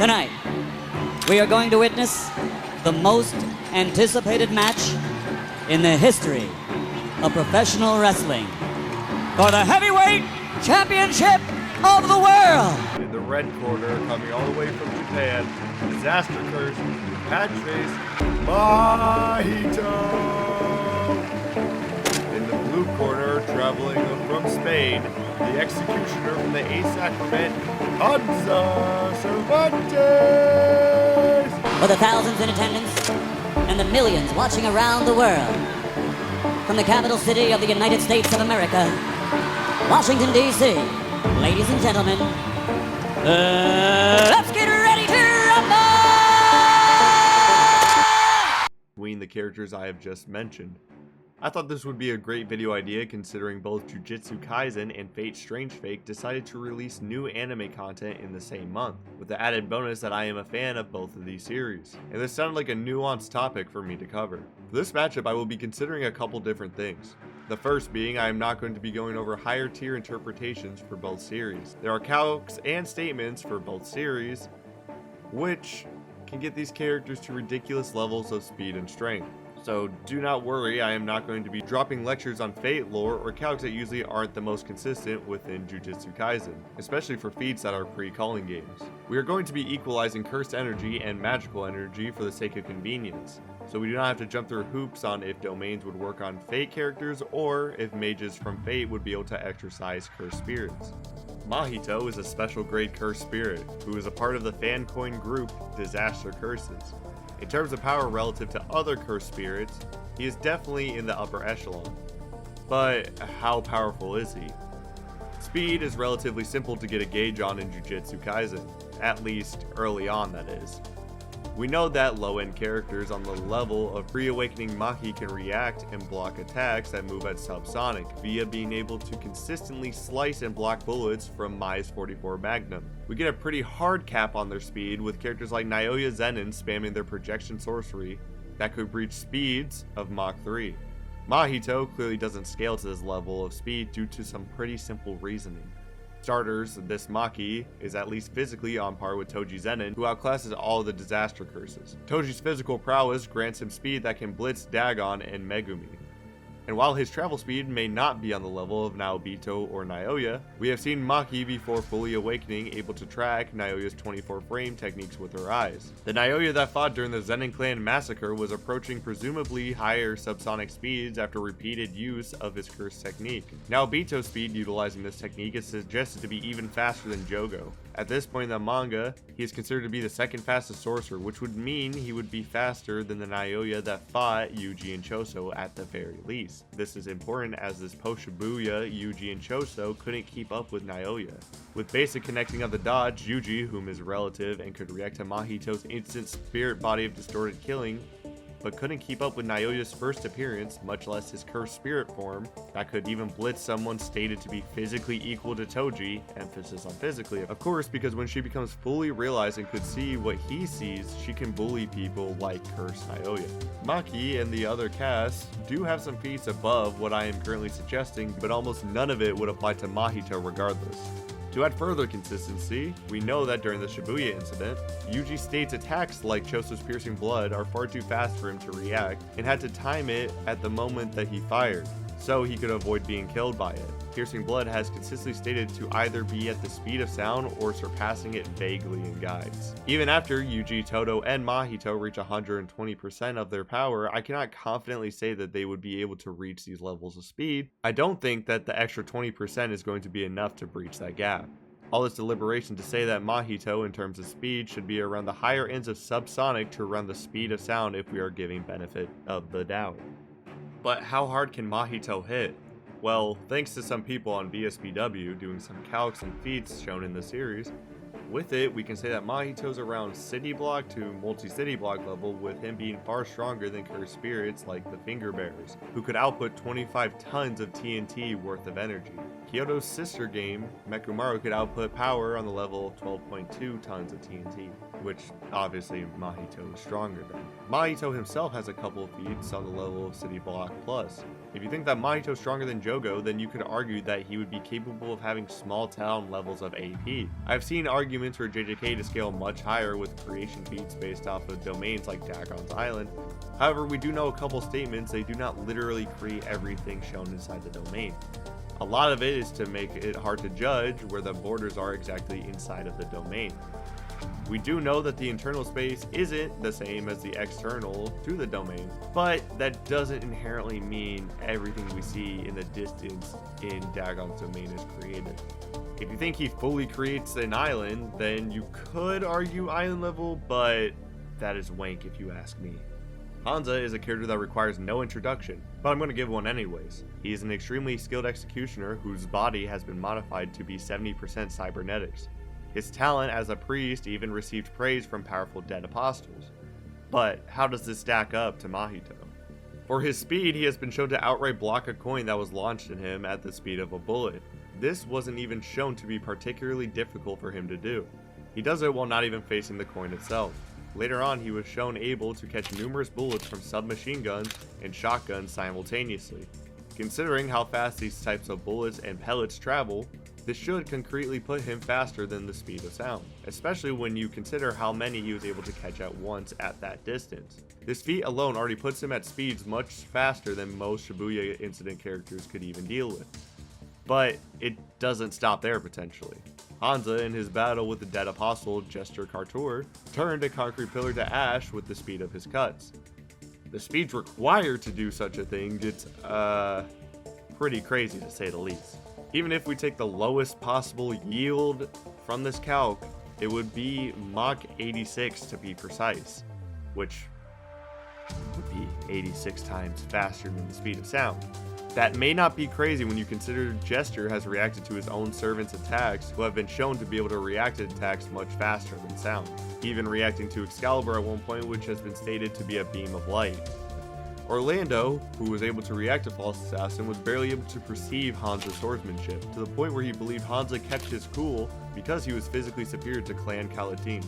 Tonight, we are going to witness the most anticipated match in the history of professional wrestling for the heavyweight championship of the world. In the red corner, coming all the way from Japan, Disaster Curse, Patch Face, Mahito. In the blue corner, traveling from Spain, the executioner from the Ace Sacrament, Hansa Cervantes. For the thousands in attendance and the millions watching around the world, from the capital city of the United States of America, Washington, D.C., ladies and gentlemen, let's get ready to rumble! Between the characters I have just mentioned. I thought this would be a great video idea considering both Jujutsu Kaisen and Fate Strange Fate decided to release new anime content in the same month, with the added bonus that I am a fan of both of these series, and this sounded like a nuanced topic for me to cover. For this matchup I will be considering a couple different things. The first being I am not going to be going over higher tier interpretations for both series. There are calcs and statements for both series, which can get these characters to ridiculous levels of speed and strength. So do not worry, I am not going to be dropping lectures on Fate lore or calcs that usually aren't the most consistent within Jujutsu Kaisen, especially for feats that are pre-calling games. We are going to be equalizing cursed energy and magical energy for the sake of convenience, so we do not have to jump through hoops on if domains would work on Fate characters or if mages from Fate would be able to exercise cursed spirits. Mahito is a special grade cursed spirit, who is a part of the fan coin group Disaster Curses. In terms of power relative to other cursed spirits, he is definitely in the upper echelon. But how powerful is he? Speed is relatively simple to get a gauge on in Jujutsu Kaisen, at least early on that is. We know that low-end characters on the level of pre-awakening Mahi can react and block attacks that move at subsonic via being able to consistently slice and block bullets from Mai's 44 Magnum. We get a pretty hard cap on their speed with characters like Naoya Zen'in spamming their projection sorcery that could reach speeds of Mach 3. Mahito clearly doesn't scale to this level of speed due to some pretty simple reasoning. Starters, this Maki is at least physically on par with Toji Zen'in, who outclasses all the Disaster Curses. Toji's physical prowess grants him speed that can blitz Dagon and Megumi. And while his travel speed may not be on the level of Naobito or Naoya, we have seen Maki before fully awakening able to track Naoya's 24 frame techniques with her eyes. The Naoya that fought during the Zen'in clan massacre was approaching presumably higher subsonic speeds after repeated use of his curse technique. Naobito's speed utilizing this technique is suggested to be even faster than Jogo. At this point in the manga, he is considered to be the second fastest sorcerer, which would mean he would be faster than the Naoya that fought Yuji and Choso at the very least. This is important as this post-Shibuya Yuji and Choso couldn't keep up with Naoya. With basic connecting of the dodge, Yuji, whom is relative and could react to Mahito's instant spirit body of distorted killing, but couldn't keep up with Naoya's first appearance, much less his cursed spirit form, that could even blitz someone stated to be physically equal to Toji, emphasis on physically, of course, because when she becomes fully realized and could see what he sees, she can bully people like cursed Naoya. Maki and the other cast do have some feats above what I am currently suggesting, but almost none of it would apply to Mahito regardless. To add further consistency, we know that during the Shibuya incident, Yuji states attacks like Choso's piercing blood are far too fast for him to react, and had to time it at the moment that he fired, so he could avoid being killed by it. Piercing blood has consistently stated to either be at the speed of sound or surpassing it vaguely in guides. Even after Yuji, Todo, and Mahito reach 120% of their power, I cannot confidently say that they would be able to reach these levels of speed. I don't think that the extra 20% is going to be enough to breach that gap. All this deliberation to say that Mahito in terms of speed should be around the higher ends of subsonic to around the speed of sound if we are giving benefit of the doubt. But how hard can Mahito hit? Well, thanks to some people on VSBW doing some calcs and feats shown in the series, with it we can say that Mahito's around city block to multi-city block level, with him being far stronger than cursed spirits like the Finger Bearers, who could output 25 tons of TNT worth of energy. Kyoto's sister game, Mekumaru, could output power on the level of 12.2 tons of TNT, which obviously Mahito is stronger than. Mahito himself has a couple of feats on the level of City Block Plus, If you think that Mahito's stronger than Jogo, then you could argue that he would be capable of having small town levels of AP. I've seen arguments for JJK to scale much higher with creation feats based off of domains like Dagon's Island. However, we do know a couple statements they do not literally create everything shown inside the domain. A lot of it is to make it hard to judge where the borders are exactly inside of the domain. We do know that the internal space isn't the same as the external to the domain, but that doesn't inherently mean everything we see in the distance in Dagon's domain is created. If you think he fully creates an island, then you could argue island level, but that is wank if you ask me. Hansa is a character that requires no introduction, but I'm going to give one anyways. He is an extremely skilled executioner whose body has been modified to be 70% cybernetics. His talent as a priest even received praise from powerful dead apostles. But how does this stack up to Mahito? For his speed, he has been shown to outright block a coin that was launched at him at the speed of a bullet. This wasn't even shown to be particularly difficult for him to do. He does it while not even facing the coin itself. Later on, he was shown able to catch numerous bullets from submachine guns and shotguns simultaneously. Considering how fast these types of bullets and pellets travel, this should concretely put him faster than the speed of sound, especially when you consider how many he was able to catch at once at that distance. This feat alone already puts him at speeds much faster than most Shibuya incident characters could even deal with. But it doesn't stop there potentially. Hansa, in his battle with the dead apostle Jester Cartour, turned a concrete pillar to ash with the speed of his cuts. The speeds required to do such a thing gets, pretty crazy to say the least. Even if we take the lowest possible yield from this calc, it would be Mach 86 to be precise, which would be 86 times faster than the speed of sound. That may not be crazy when you consider Jester has reacted to his own servants' attacks, who have been shown to be able to react to attacks much faster than sound, even reacting to Excalibur at one point, which has been stated to be a beam of light. Orlando, who was able to react to False Assassin, was barely able to perceive Hansa's swordsmanship, to the point where he believed Hansa kept his cool because he was physically superior to Clan Calatin.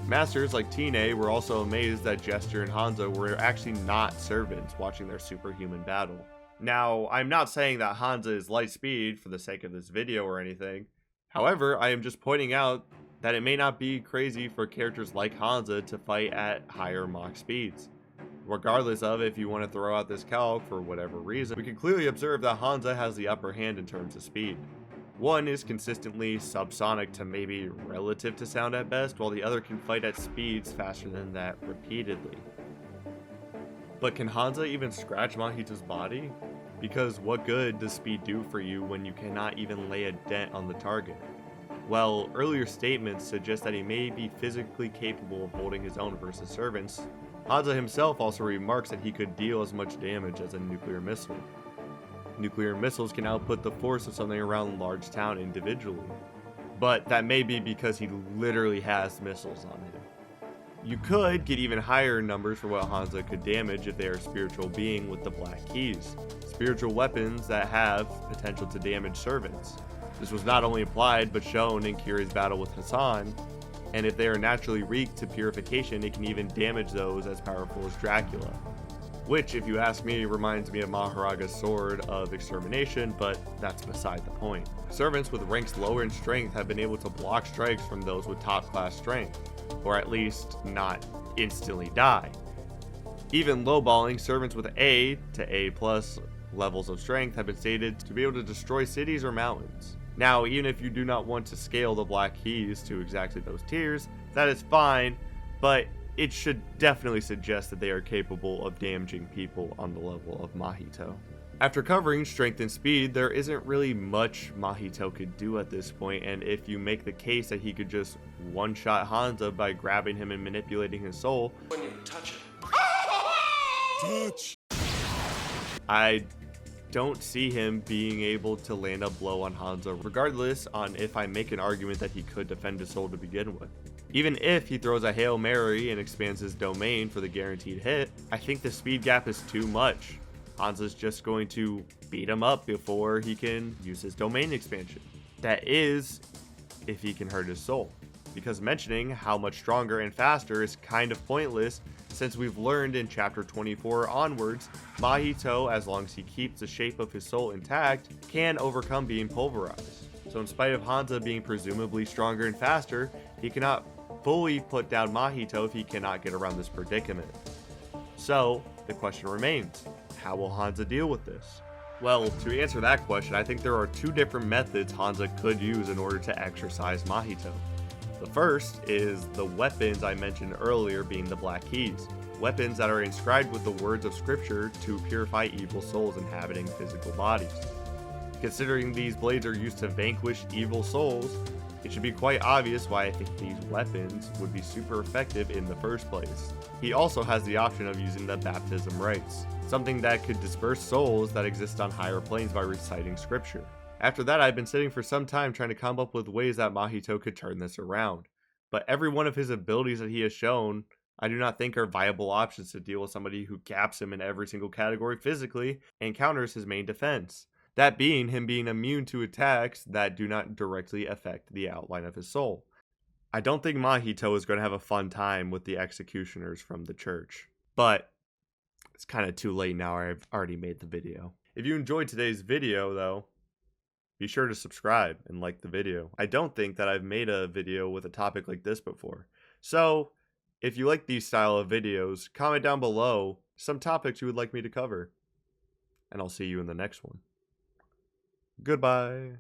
Masters like Tine were also amazed that Jester and Hansa were actually not servants watching their superhuman battle. Now, I'm not saying that Hansa is light speed for the sake of this video or anything. However, I am just pointing out that it may not be crazy for characters like Hansa to fight at higher Mach speeds. Regardless of if you want to throw out this calc for whatever reason, we can clearly observe that Hansa has the upper hand in terms of speed. One is consistently subsonic to maybe relative to sound at best, while the other can fight at speeds faster than that repeatedly. But can Hansa even scratch Mahito's body? Because what good does speed do for you when you cannot even lay a dent on the target? Well, earlier statements suggest that he may be physically capable of holding his own versus servants. Hansa himself also remarks that he could deal as much damage as a nuclear missile. Nuclear missiles can output the force of something around large town individually, but that may be because he literally has missiles on him. You could get even higher numbers for what Hansa could damage if they are a spiritual being with the Black Keys, spiritual weapons that have potential to damage servants. This was not only implied but shown in Kiri's battle with Hassan, and if they are naturally weak to purification, it can even damage those as powerful as Dracula. Which, if you ask me, reminds me of Maharaga's Sword of Extermination, but that's beside the point. Servants with ranks lower in strength have been able to block strikes from those with top class strength, or at least not instantly die. Even lowballing servants with A to A plus levels of strength have been stated to be able to destroy cities or mountains. Now, even if you do not want to scale the Black Keys to exactly those tiers, that is fine, but it should definitely suggest that they are capable of damaging people on the level of Mahito. After covering strength and speed, there isn't really much Mahito could do at this point, and if you make the case that he could just one-shot Hansa by grabbing him and manipulating his soul, when you touch it. I don't see him being able to land a blow on Hansa, regardless on if I make an argument that he could defend his soul to begin with. Even if he throws a Hail Mary and expands his domain for the guaranteed hit, I think the speed gap is too much. Hansa's just going to beat him up before he can use his domain expansion. That is, if he can hurt his soul. because mentioning how much stronger and faster is kind of pointless since we've learned in chapter 24 onwards, Mahito, as long as he keeps the shape of his soul intact, can overcome being pulverized. So in spite of Hansa being presumably stronger and faster, he cannot fully put down Mahito if he cannot get around this predicament. So the question remains, how will Hansa deal with this? Well, to answer that question, I think there are two different methods Hansa could use in order to exorcise Mahito. The first is the weapons I mentioned earlier being the Black Keys, weapons that are inscribed with the words of scripture to purify evil souls inhabiting physical bodies. Considering these blades are used to vanquish evil souls, it should be quite obvious why I think these weapons would be super effective in the first place. He also has the option of using the baptism rites, something that could disperse souls that exist on higher planes by reciting scripture. After that, I've been sitting for some time trying to come up with ways that Mahito could turn this around, but every one of his abilities that he has shown, I do not think are viable options to deal with somebody who gaps him in every single category physically and counters his main defense. That being him being immune to attacks that do not directly affect the outline of his soul. I don't think Mahito is going to have a fun time with the executioners from the church, but it's kind of too late now. I've already made the video. If you enjoyed today's video though, be sure to subscribe and like the video. I don't think that I've made a video with a topic like this before. So if you like these style of videos, comment down below some topics you would like me to cover. And I'll see you in the next one. Goodbye.